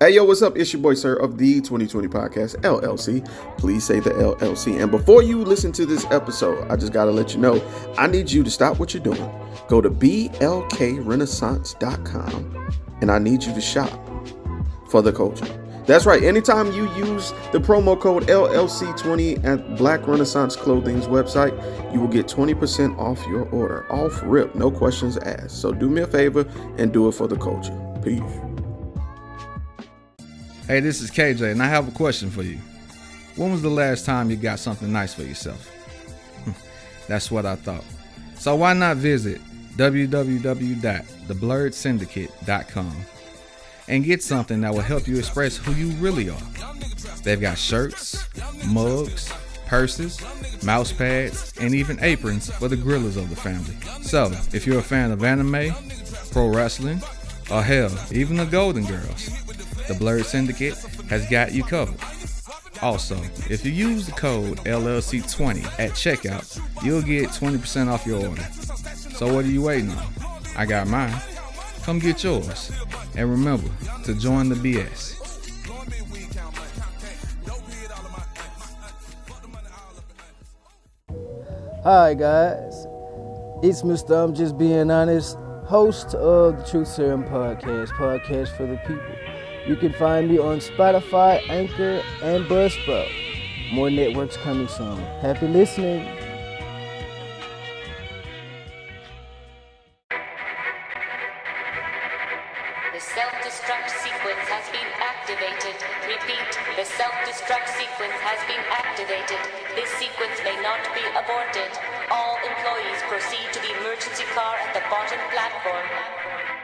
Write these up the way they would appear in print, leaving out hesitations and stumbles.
Hey, yo, what's up? It's your boy, Sir, of the 2020 Podcast, LLC. Please say the LLC. And before you listen to this episode, I just got to let you know, I need you to stop what you're doing. Go to blkrenaissance.com, and I need you to shop for the culture. That's right. Anytime you use the promo code LLC20 at Black Renaissance Clothing's website, you will get 20% off your order. Off rip, no questions asked. So do me a favor and do it for the culture. Peace. Hey, this is KJ, and I have a question for you. When was the last time you got something nice for yourself? That's what I thought. So why not visit www.theblurredsyndicate.com and get something that will help you express who you really are. They've got shirts, mugs, purses, mouse pads, and even aprons for the grillers of the family. So, if you're a fan of anime, pro wrestling, or hell, even the Golden Girls, the Blurred Syndicate has got you covered. Also, if you use the code LLC20 at checkout, you'll get 20% off your order. So what are you waiting on? I got mine. Come get yours. And remember to join the BS. Hi guys, it's Mr. I'm Just Being Honest, host of the Truth Serum podcast for the people. You can find me on Spotify, Anchor, and Buzzsprout. More networks coming soon. Happy listening. The self-destruct sequence has been activated. Repeat, the self-destruct sequence has been activated. This sequence may not be aborted. All employees proceed to the emergency car at the bottom platform.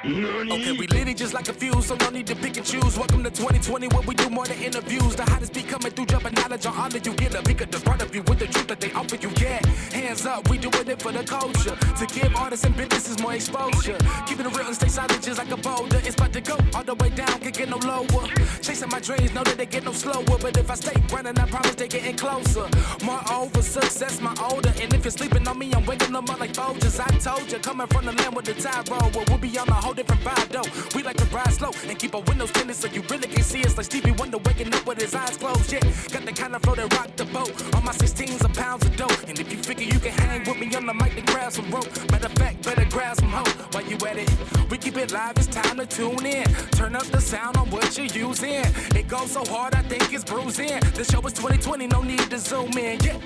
Okay, we lit it just like a fuse, so no need to pick and choose. Welcome to 2020, where we do more than interviews. The hottest be coming through, dropping knowledge on all of you. Get a peek at the front of you with the truth that they offer you. Yeah, hands up, we doing it for the culture. To give artists and businesses more exposure. Keeping it real and stay silent just like a boulder. It's about to go all the way down, can't get no lower. Chasing my dreams, know that they get no slower. But if I stay running, I promise they getting closer. Moreover, success my older. And if you're sleeping on me, I'm waking them up like Folgers. I told you, coming from the land with the tide roll. Well, we'll be on a whole different vibe though. We like to ride slow and keep our windows tinted so you really can see us like Stevie Wonder waking up with his eyes closed. Yeah, got the kind of flow that rock the boat. On my 16s of pounds of dough. And if you figure you can hang with me on the mic, then grab some rope. Matter of fact, better grab some hope. While you at it, we keep it live, it's time to tune in. Turn up the sound on what you're using. It goes so hard, I think it's bruising. The show is 2020, no need to zoom in. Yeah.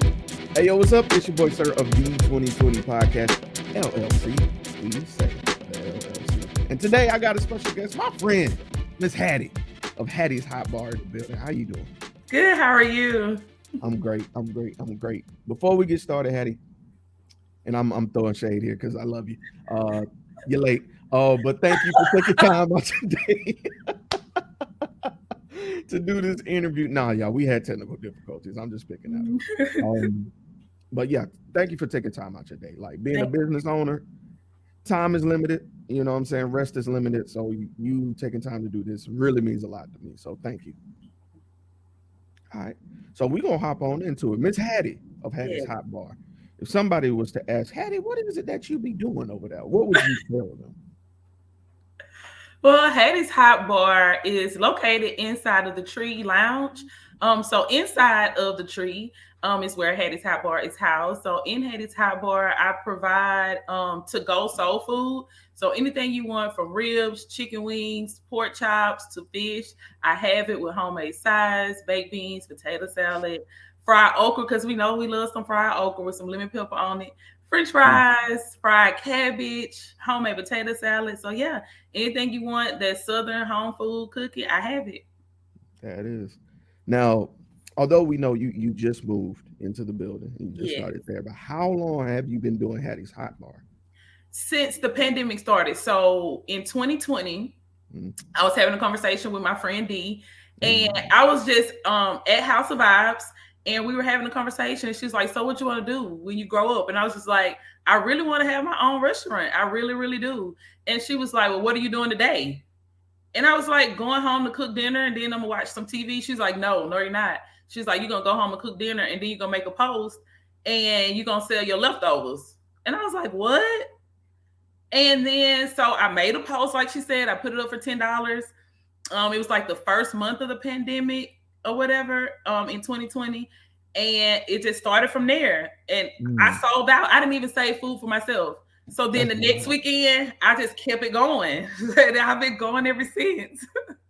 Hey, yo, what's up? It's your boy, Sir, of the 2020 Podcast, LLC. Please say LLC. And today I got a special guest, my friend, Miss Hattie of Hattie's Hotbar in the building. How you doing? Good. How are you? I'm great. Before we get started, Hattie, and I'm throwing shade here because I love you. You're late. But thank you for taking time out today to do this interview. Nah, y'all, we had technical difficulties. I'm just picking that up. But yeah, thank you for taking time out your day. Like being a business owner, time is limited. You know what I'm saying? Rest is limited. So you taking time to do this really means a lot to me. So thank you. All right. So we're going to hop on into it. Miss Hattie of Hattie's Hotbar. If somebody was to ask, Hattie, what is it that you be doing over there? What would you tell them? Well, Hattie's Hotbar is located inside of the Tree Lounge. So inside of the Tree is where Hattie's Hotbar is housed. So in Hattie's Hotbar, I provide to-go soul food. So anything you want from ribs, chicken wings, pork chops to fish, I have it with homemade sides, baked beans, potato salad, fried okra, because we know we love some fried okra with some lemon pepper on it. French fries, fried cabbage, homemade potato salad. So yeah, anything you want that's Southern home food cooking, I have it. That is. Now, although we know you just moved into the building, you just started there, but how long have you been doing Hattie's Hotbar? Since the pandemic started. So in 2020, I was having a conversation with my friend D, and I was just at House of Vibes. And we were having a conversation, and she's like, so what you want to do when you grow up? And I was just like, I really want to have my own restaurant. I really, really do. And she was like, well, what are you doing today? And I was like, going home to cook dinner, and then I'm going to watch some TV. She's like, no, you're not. She's like, you're going to go home and cook dinner, and then you're going to make a post, and you're going to sell your leftovers. And I was like, what? And then, so I made a post, like she said. I put it up for $10. It was like the first month of the pandemic or whatever, in 2020. And it just started from there. And I sold out. I didn't even save food for myself. So then the next weekend, I just kept it going. And I've been going ever since.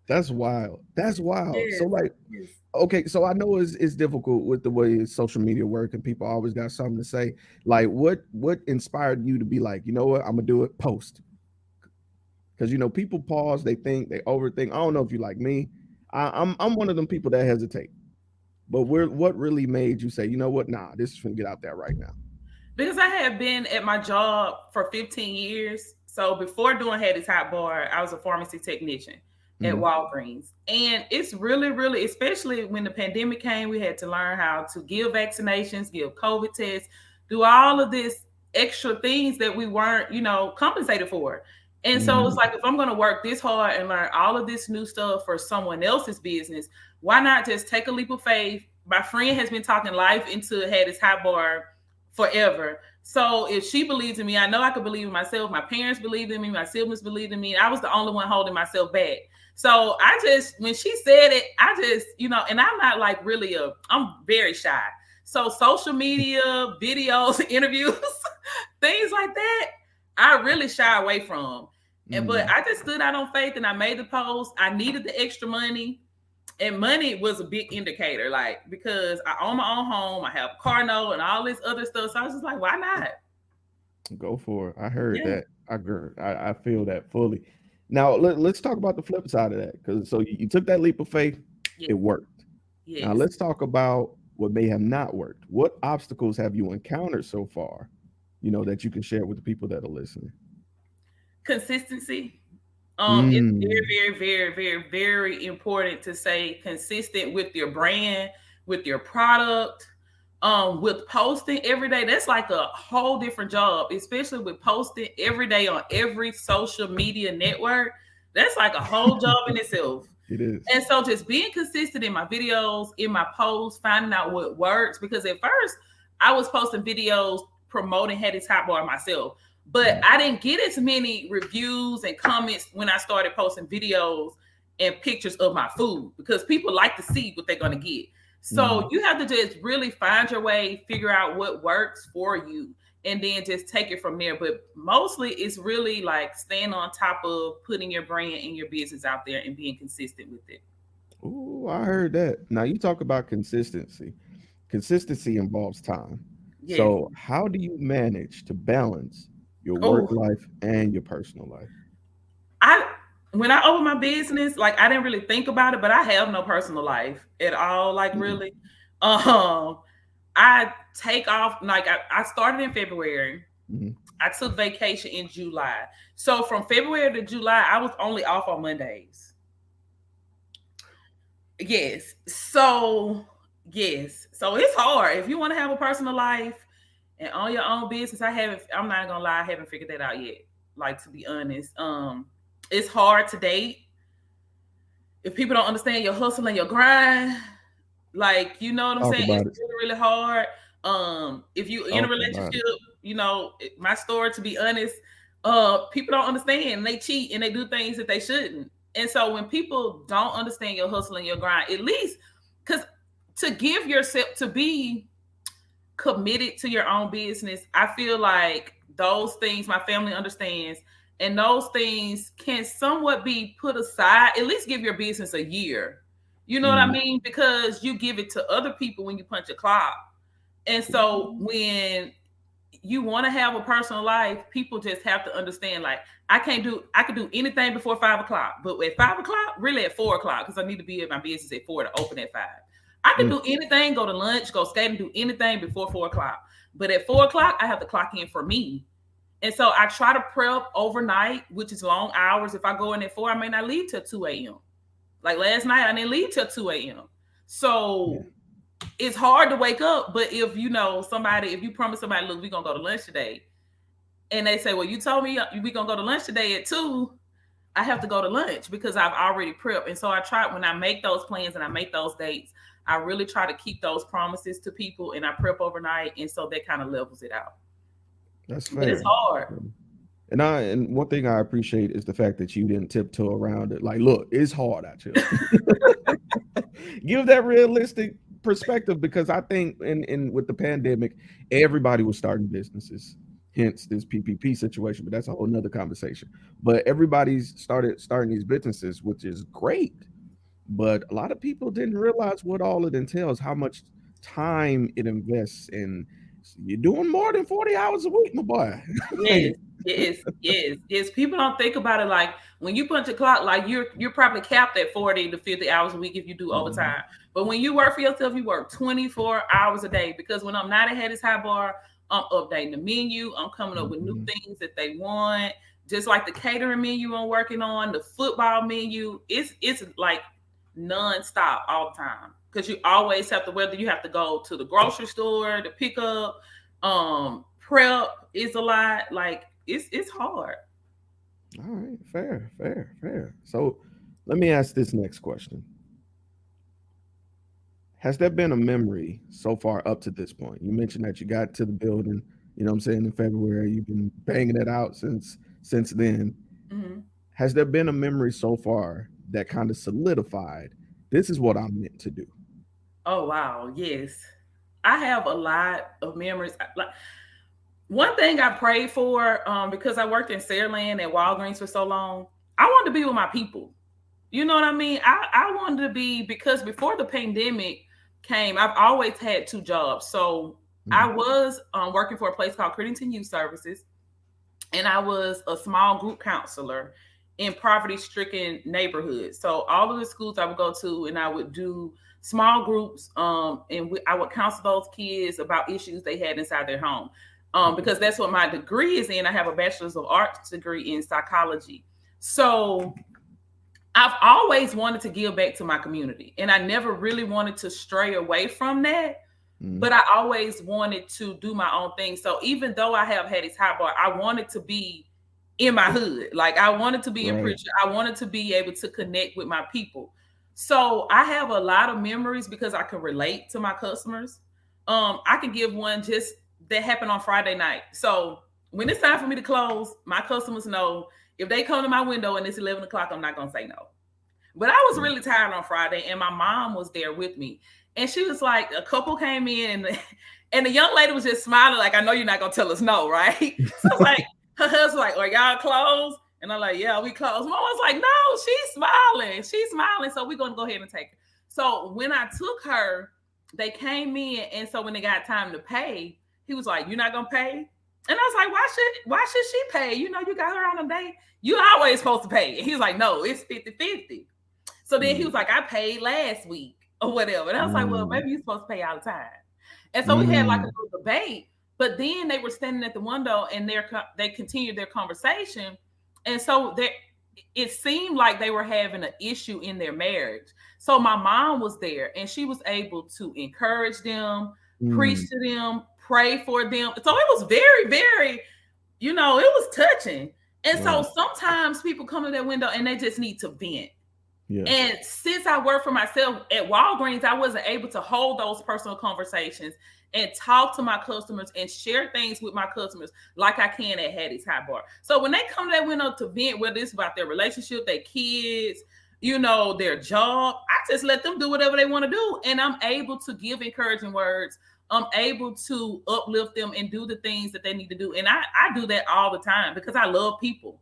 That's wild. That's wild. Yes. So like, Yes. okay, so I know it's difficult with the way social media work and people always got something to say. Like what inspired you to be like, you know what, I'm gonna do it, post? Because people pause, they think, they overthink. I don't know if you like me. I'm one of them people that hesitate. But what really made you say, you know what, nah, this is gonna get out there right now? Because I had been at my job for 15 years. So before doing Hattie's Hotbar, I was a pharmacy technician at Walgreens. And it's really, really, especially when the pandemic came, we had to learn how to give vaccinations, give COVID tests, do all of this extra things that we weren't, compensated for. And so it's like, if I'm going to work this hard and learn all of this new stuff for someone else's business, why not just take a leap of faith? My friend has been talking life into Hattie's Hotbar forever. So if she believes in me, I know I could believe in myself. My parents believed in me. My siblings believed in me. I was the only one holding myself back. So when she said it, I just, and I'm not like really I'm very shy. So social media, videos, interviews, things like that, I really shy away from. But I just stood out on faith and I made the post. I needed the extra money. And money was a big indicator, like, because I own my own home, I have a car note and all this other stuff. So I was just like, why not? Go for it. I heard that. I feel that fully. Now let's talk about the flip side of that. Because so you took that leap of faith, it worked. Yes. Now let's talk about what may have not worked. What obstacles have you encountered so far, that you can share with the people that are listening? Consistency. It's very, very, very, very, very important to stay consistent with your brand, with your product, with posting every day. That's like a whole different job, especially with posting every day on every social media network. That's like a whole job in itself. It is. And so just being consistent in my videos, in my posts, finding out what works. Because at first I was posting videos promoting Hattie's Hotbar myself. But I didn't get as many reviews and comments when I started posting videos and pictures of my food, because people like to see what they're going to get. So you have to just really find your way, figure out what works for you, and then just take it from there. But mostly it's really like staying on top of putting your brand and your business out there and being consistent with it. Oh, I heard that. Now you talk about consistency. Consistency involves time. Yes. So how do you manage to balance your work life and your personal life? When I opened my business, like, I didn't really think about it, but I have no personal life at all. Like, really, I take off. Like, I started in February. I took vacation in July. So from February to July, I was only off on Mondays. Yes. So it's hard if you want to have a personal life and own your own business. I'm not gonna lie, I haven't figured that out yet. Like, to be honest, it's hard to date if people don't understand your hustle and your grind. Like, you know what I'm saying? It's really, really hard. If you in a relationship, my story, to be honest, people don't understand, and they cheat and they do things that they shouldn't. And so when people don't understand your hustle and your grind, at least, because to give yourself, to be committed to your own business, I feel like those things my family understands, and those things can somewhat be put aside. At least give your business a year. You know what I mean? Because you give it to other people when you punch a clock. And so when you want to have a personal life, people just have to understand, like, I could do anything before 5 o'clock, but at 5 o'clock, really at 4 o'clock, because I need to be at my business at 4 to open at 5. I can do anything, go to lunch, go skate, and do anything before 4 o'clock. But at 4 o'clock, I have to clock in for me. And so I try to prep overnight, which is long hours. If I go in at 4, I may not leave till 2 a.m. Like last night, I didn't leave till 2 a.m. So it's hard to wake up. But if if you promise somebody, look, we're going to go to lunch today, and they say, well, you told me we're going to go to lunch today at 2, I have to go to lunch because I've already prepped. And so I try, when I make those plans and I make those dates, I really try to keep those promises to people, and I prep overnight. And so that kind of levels it out. That's fair. But it's hard. And one thing I appreciate is the fact that you didn't tiptoe around it. Like, look, it's hard out here. Give that realistic perspective, because I think in with the pandemic, everybody was starting businesses. Hence this PPP situation, but that's a whole nother conversation. But everybody's starting these businesses, which is great. But a lot of people didn't realize what all it entails, how much time it invests in. You're doing more than 40 hours a week, my boy. Yes, yes. People don't think about it like when you punch a clock, like you're probably capped at 40 to 50 hours a week if you do overtime. But when you work for yourself, you work 24 hours a day. Because when I'm not at Hattie's Hotbar, I'm updating the menu. I'm coming up with new things that they want. Just like the catering menu I'm working on, the football menu, it's like nonstop all the time. Because you always have to, whether you have to go to the grocery store to pick up, prep is a lot. Like it's hard. All right, fair. So let me ask this next question. Has there been a memory so far up to this point? You mentioned that you got to the building, you know what I'm saying, in February. You've been banging it out since then. Mm-hmm. Has there been a memory so far that kind of solidified this is what I'm meant to do? Oh wow, yes. I have a lot of memories. Like one thing I prayed for, because I worked in Saraland and Walgreens for so long, I wanted to be with my people. You know what I mean? I wanted to be, because before the pandemic came, I've always had two jobs. So I was working for a place called Crittington Youth Services, and I was a small group counselor in poverty-stricken neighborhoods. So all of the schools I would go to, and I would do small groups, and I would counsel those kids about issues they had inside their home, because that's what my degree is in. I have a bachelor's of arts degree in psychology. So I've always wanted to give back to my community, and I never really wanted to stray away from that. But I always wanted to do my own thing. So even though I have Hattie's Hotbar, I wanted to be in my hood. Like I wanted to be in preacher. I wanted to be able to connect with my people. So I have a lot of memories because I can relate to my customers. I can give one just that happened on Friday night. So when it's time for me to close, my customers know if they come to my window and it's 11 o'clock, I'm not going to say no. But I was really tired on Friday, and my mom was there with me. And she was like, a couple came in, and the young lady was just smiling like, I know you're not going to tell us no, right? So I was like, her husband's like, are y'all closed? And I'm like, yeah, we closed. Mom was like, no, she's smiling. So we're going to go ahead and take her. So when I took her, they came in. And so when they got time to pay, he was like, you're not going to pay? And I was like, why should she pay? You know, you got her on a date. You always supposed to pay. And he was like, no, it's 50-50. So then he was like, I paid last week or whatever. And I was like, well, maybe you're supposed to pay all the time. And so we had like a little debate. But then they were standing at the window and they continued their conversation. And so it seemed like they were having an issue in their marriage. So my mom was there, and she was able to encourage them, preach to them, pray for them. So it was very, very, it was touching. And so sometimes people come to that window and they just need to vent. Yeah. And since I work for myself at Walgreens, I wasn't able to hold those personal conversations and talk to my customers and share things with my customers like I can at Hattie's Hotbar. So when they come to that window to vent, whether it's about their relationship, their kids, their job, I just let them do whatever they want to do. And I'm able to give encouraging words. I'm able to uplift them and do the things that they need to do. And I do that all the time because I love people.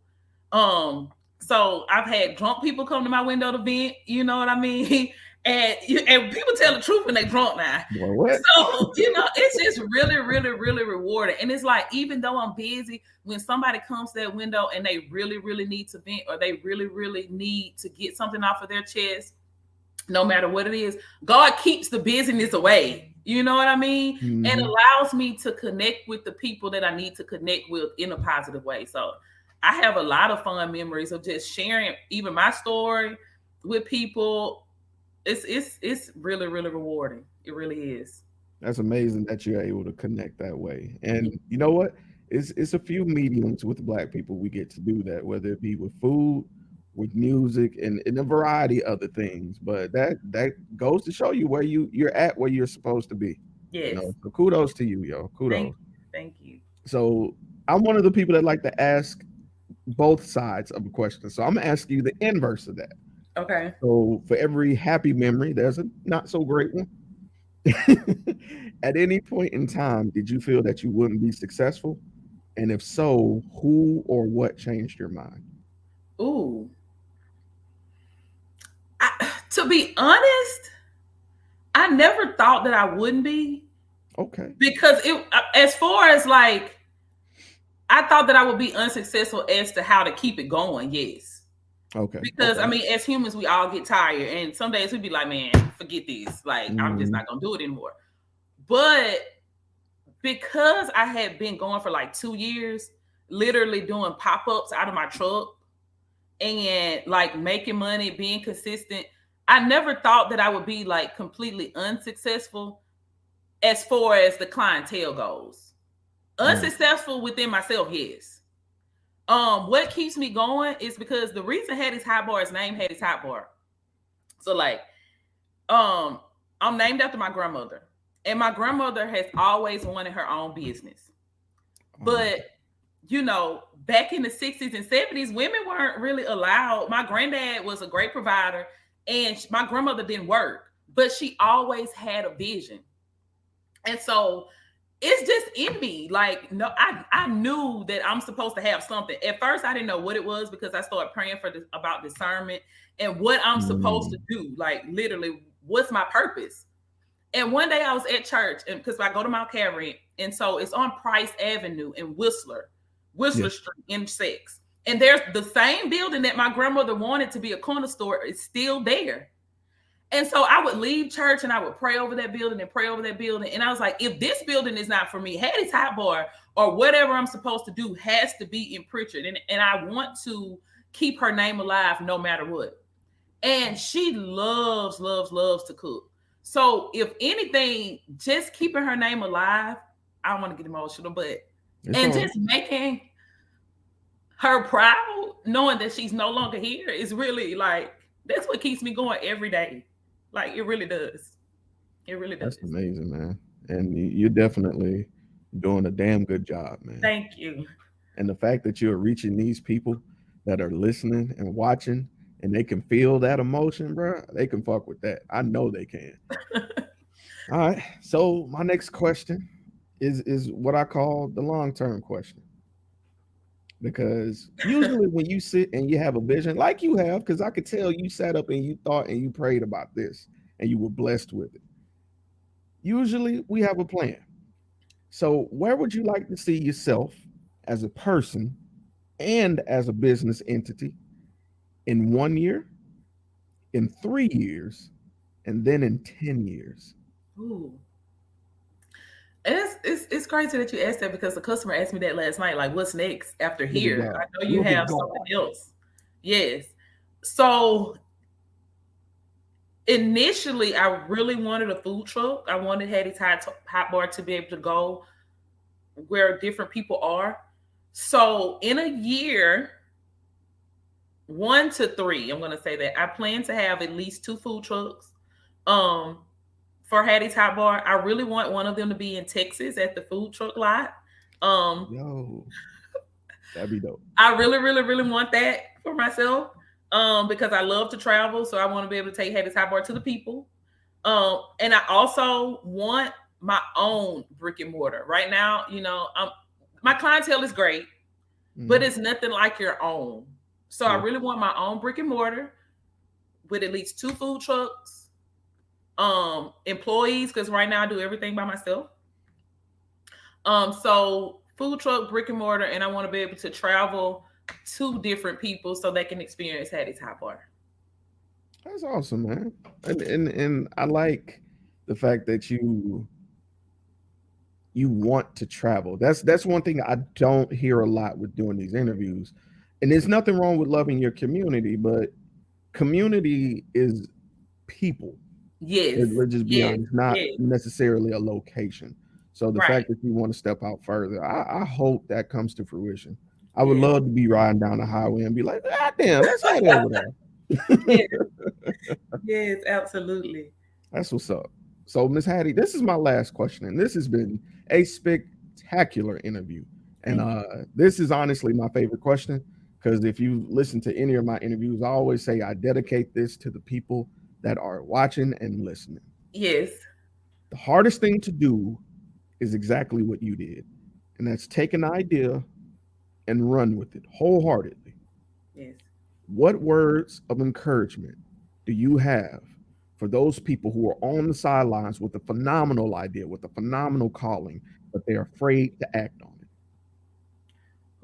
So I've had drunk people come to my window to vent, you know what I mean? And people tell the truth when they drunk now. What? So, it's just really, really, really rewarding. And it's like, even though I'm busy, when somebody comes to that window and they really, really need to vent, or they really, really need to get something off of their chest, no matter what it is, God keeps the busyness away. You know what I mean? And allows me to connect with the people that I need to connect with in a positive way. So I have a lot of fun memories of just sharing even my story with people. It's really, really rewarding. It really is. That's amazing that you're able to connect that way. And you know what? It's a few mediums with Black people we get to do that, whether it be with food, with music, and a variety of other things. But that goes to show you where you're at, where you're supposed to be. Yes. So kudos to you, yo. Kudos. Thank you. So I'm one of the people that like to ask both sides of a question. So I'm gonna ask you the inverse of that. Okay. So for every happy memory, there's a not so great one. At any point in time, did you feel that you wouldn't be successful? And if so, who or what changed your mind? Ooh. To be honest, I never thought that I wouldn't be. Okay. Because as far as like, I thought that I would be unsuccessful as to how to keep it going. Yes. Okay. Because okay. I mean, as humans, we all get tired, and some days we'd be like, "Man, forget this. Like, I'm just not gonna do it anymore." But because I had been going for like 2 years, literally doing pop-ups out of my truck and like making money, being consistent, I never thought that I would be like completely unsuccessful as far as the clientele goes. Unsuccessful within myself, yes. What keeps me going is because the reason Hattie's Hotbar is named Hattie's Hotbar. So like, I'm named after my grandmother, and my grandmother has always wanted her own business. But you know, back in the 60s and 70s, women weren't really allowed. My granddad was a great provider, and my grandmother didn't work, but she always had a vision. And so it's just in me. Like, no, I knew that I'm supposed to have something. At first, I didn't know what it was because I started praying about discernment and what I'm supposed to do. Like, literally, what's my purpose? And one day I was at church, and because I go to Mount Calvary, and so it's on Price Avenue in Whistler Street in Six. And there's the same building that my grandmother wanted to be a corner store is still there. And so I would leave church and I would pray over that building and pray over that building. And I was like, if this building is not for me, Hattie's Hotbar or whatever I'm supposed to do has to be in Pritchard. And I want to keep her name alive no matter what. And she loves, loves, loves to cook. So if anything, just keeping her name alive, I don't want to get emotional, but just making her proud, knowing that she's no longer here is really like, that's what keeps me going every day. Like, it really does. It really does. That's amazing, man. And you're definitely doing a damn good job, man. Thank you. And the fact that you're reaching these people that are listening and watching and they can feel that emotion, bro, they can fuck with that. I know they can. All right. So my next question is what I call the long-term question. Because usually when you sit and you have a vision like you have, because I could tell you sat up and you thought and you prayed about this and you were blessed with it. Usually we have a plan. So where would you like to see yourself as a person and as a business entity in 1 year, in 3 years, and then in 10 years? Ooh. It's crazy that you asked that because the customer asked me that last night. Like, what's next after here? I know you have something else. Yes. So initially, I really wanted a food truck. I wanted Hattie's Hotbar to be able to go where different people are. So in a year, 1 to 3, I'm going to say that I plan to have at least 2 food trucks. For Hattie's Hotbar, I really want one of them to be in Texas at the food truck lot. Yo, that'd be dope. I really, really, really want that for myself because I love to travel. So I want to be able to take Hattie's Hotbar to the people. And I also want my own brick and mortar. Right now, you know, my clientele is great, but it's nothing like your own. So I really want my own brick and mortar with at least 2 food trucks. Employees, because right now I do everything by myself. So food truck, brick and mortar, and I want to be able to travel to different people so they can experience Hattie's Hotbar. That's awesome, man. And I like the fact that you want to travel. That's one thing I don't hear a lot with doing these interviews. And there's nothing wrong with loving your community, but community is people. Yes. Let's just be honest, not necessarily a location. So the fact that you want to step out further, I hope that comes to fruition. I would love to be riding down the highway and be like, God damn, that's right over there. Yes, absolutely. That's what's up. So, Miss Hattie, this is my last question, and this has been a spectacular interview. And this is honestly my favorite question because if you listen to any of my interviews, I always say I dedicate this to the people that are watching and listening. Yes. The hardest thing to do is exactly what you did, and that's take an idea and run with it wholeheartedly. Yes. What words of encouragement do you have for those people who are on the sidelines with a phenomenal idea, with a phenomenal calling, but they're afraid to act on it?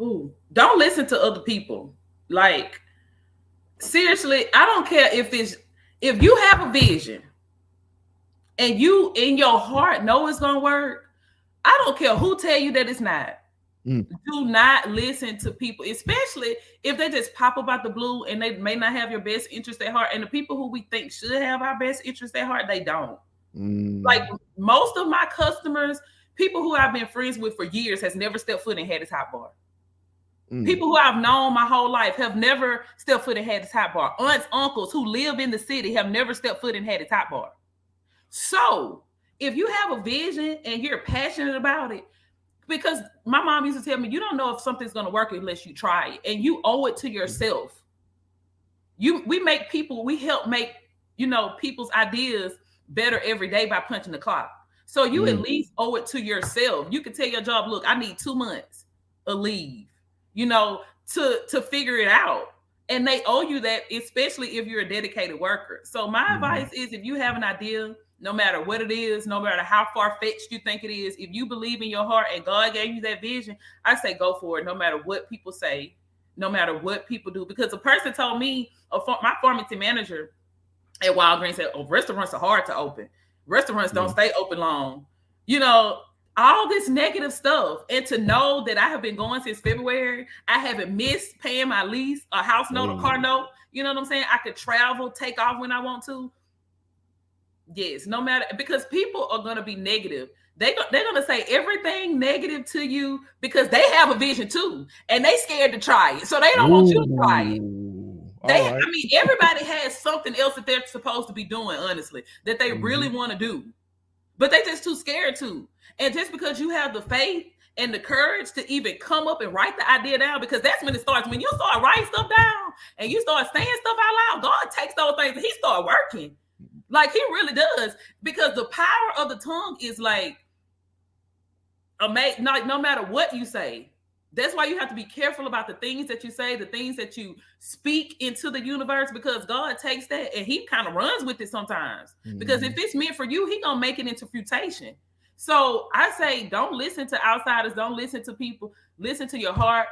Ooh, don't listen to other people. Like, seriously, I don't care if you have a vision and you in your heart know it's gonna work. I don't care who tell you that it's not. Do not listen to people, especially if they just pop up out the blue and they may not have your best interest at heart. And the people who we think should have our best interest at heart, they don't. Like most of my customers, people who I've been friends with for years, has never stepped foot in Hattie's Hotbar. People who I've known my whole life have never stepped foot in Hattie's Hotbar. Aunts, uncles who live in the city have never stepped foot in Hattie's Hotbar. So if you have a vision and you're passionate about it, because my mom used to tell me, you don't know if something's going to work unless you try it, and you owe it to yourself. We help make, people's ideas better every day by punching the clock. So you at least owe it to yourself. You can tell your job, look, I need 2 months of leave, to figure it out. And they owe you that, especially if you're a dedicated worker. So my advice is, if you have an idea, no matter what it is, no matter how far-fetched you think it is, if you believe in your heart and God gave you that vision, I say go for it, no matter what people say, no matter what people do. Because a person told me, my pharmacy manager at Walgreens said, restaurants are hard to open. Restaurants don't stay open long. All this negative stuff. And to know that I have been going since February, I haven't missed paying my lease, a house note, a car note. You know what I'm saying? I could travel, take off when I want to. Yes, no matter, because people are going to be negative. They're going to say everything negative to you because they have a vision too. And they scared to try it. So they don't want you to try it. I mean, everybody has something else that they're supposed to be doing, honestly, that they really want to do. But they're just too scared to. And just because you have the faith and the courage to even come up and write the idea down, because that's when it starts. When you start writing stuff down and you start saying stuff out loud, God takes those things and he starts working. Like he really does, because the power of the tongue is like amazing. No matter what you say, that's why you have to be careful about the things that you say, the things that you speak into the universe, because God takes that and he kind of runs with it sometimes. Because if it's meant for you, he gonna make it into fruition. So I say, don't listen to outsiders, don't listen to people, listen to your heart,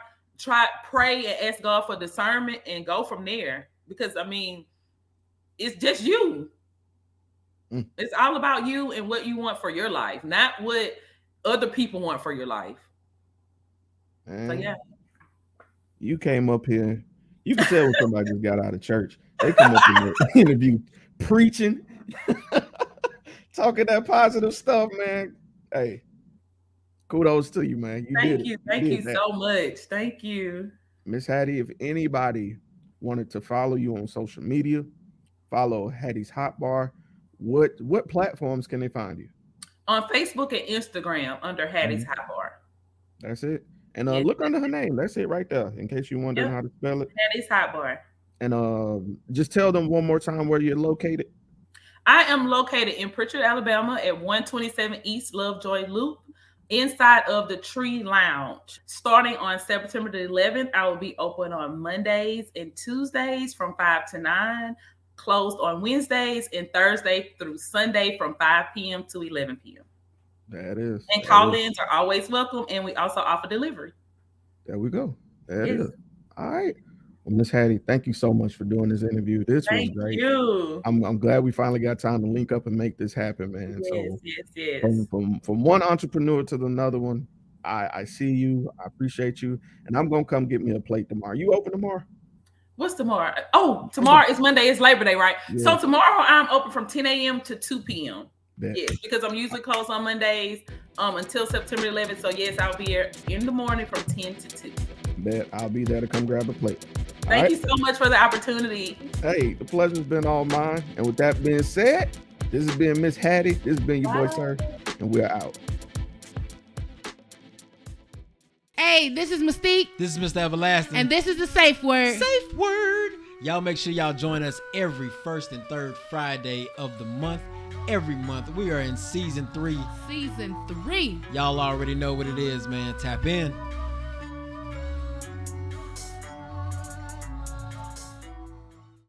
pray and ask God for discernment and go from there. Because I mean, it's just you. It's all about you and what you want for your life, not what other people want for your life. So yeah. You came up here. You can tell when somebody just got out of church. They come up in the interview preaching, talking that positive stuff, man. Hey, kudos to you, man. Thank you so much. Thank you. Miss Hattie, if anybody wanted to follow you on social media, follow Hattie's Hotbar, what platforms can they find you? On Facebook and Instagram under Hattie's Hotbar. That's it. And look under her name. That's it right there, in case you wondering how to spell it. Hattie's Hotbar. And just tell them one more time where you're located. I am located in Pritchard, Alabama at 127 East Lovejoy Loop, inside of the Tree Lounge. Starting on September the 11th, I will be open on Mondays and Tuesdays from 5 to 9. Closed on Wednesdays and Thursday through Sunday from 5 p.m. to 11 p.m. That is. And call-ins are always welcome, and we also offer delivery. There we go. That is. All right. Well, Miss Hattie, thank you so much for doing this interview. This was great. Thank you. I'm glad we finally got time to link up and make this happen, man. Yes. From one entrepreneur to another one, I see you. I appreciate you. And I'm going to come get me a plate tomorrow. You open tomorrow? What's tomorrow? Oh, tomorrow is Monday. It's Labor Day, right? Yeah. So tomorrow I'm open from 10 a.m. to 2 p.m. Yes, because I'm usually closed on Mondays until September 11th. So yes, I'll be here in the morning from 10 to 2. Bet I'll be there to come grab a plate. Thank you so much for the opportunity. Hey, the pleasure's been all mine. And with that being said, this has been Miss Hattie. This has been your boy, Sir, and we're out. Hey, Hey, this is Mystique. This is Mr. Everlasting. And this is the Safe Word. Safe Word. Y'all make sure y'all join us every first and third Friday of the month. Every month. We are in season 3. Season 3. Y'all already know what it is, man. Tap in.